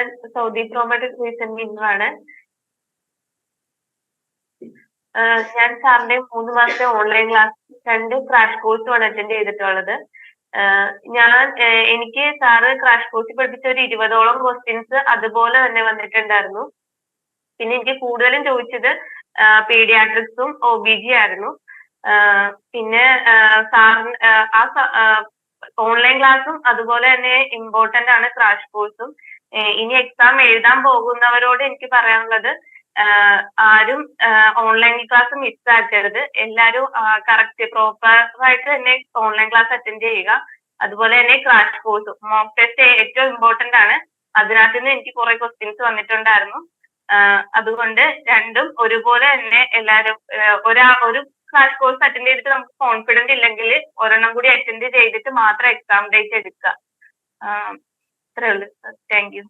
ഞാൻ Saudi promote recent വിന്നറാണ്. ഞാൻ സാറിന്റെ 3 മാസത്തെ ഓൺലൈൻ ക്ലാസ് 2 ക്രാഷ് കോഴ്സുമാണ് അറ്റൻഡ് ചെയ്തിട്ടുള്ളത്. എനിക്ക് സാറ് ക്രാഷ് കോഴ്സിൽ പഠിപ്പിച്ച ഒരു 20ഓളം ക്വസ്റ്റ്യൻസ് അതുപോലെ തന്നെ വന്നിട്ടുണ്ടായിരുന്നു. പിന്നെ എനിക്ക് കൂടുതലും ചോദിച്ചത് പീഡിയാട്രിക്സും OBG ആയിരുന്നു. പിന്നെ സാറിന് ഓൺലൈൻ ക്ലാസ്സും അതുപോലെ തന്നെ ഇമ്പോർട്ടന്റ് ആണ് ക്രാഷ് കോഴ്സും. ഇനി എക്സാം എഴുതാൻ പോകുന്നവരോട് എനിക്ക് പറയാനുള്ളത് ആരും ഓൺലൈൻ ക്ലാസ് മിസ്സാക്കരുത്. എല്ലാവരും കറക്റ്റ് പ്രോപ്പർ ആയിട്ട് തന്നെ ഓൺലൈൻ ക്ലാസ് അറ്റൻഡ് ചെയ്യുക. അതുപോലെ തന്നെ ക്രാഷ് കോഴ്സും മോക്ക് ടെസ്റ്റ് ഏറ്റവും ഇമ്പോർട്ടന്റ് ആണ്. അതിനകത്ത് നിന്ന് എനിക്ക് കുറെ ക്വസ്റ്റ്യൻസ് വന്നിട്ടുണ്ടായിരുന്നു. അതുകൊണ്ട് രണ്ടും ഒരുപോലെ തന്നെ എല്ലാവരും ഒരു ക്രാഷ് കോഴ്സ് അറ്റൻഡ് ചെയ്തിട്ട് നമുക്ക് കോൺഫിഡന്റ് ഇല്ലെങ്കിൽ ഒരെണ്ണം കൂടി അറ്റൻഡ് ചെയ്തിട്ട് മാത്രം എക്സാം ഡേറ്റ് എടുക്കുക. അത്രേ ഉള്ളൂ. Thank you.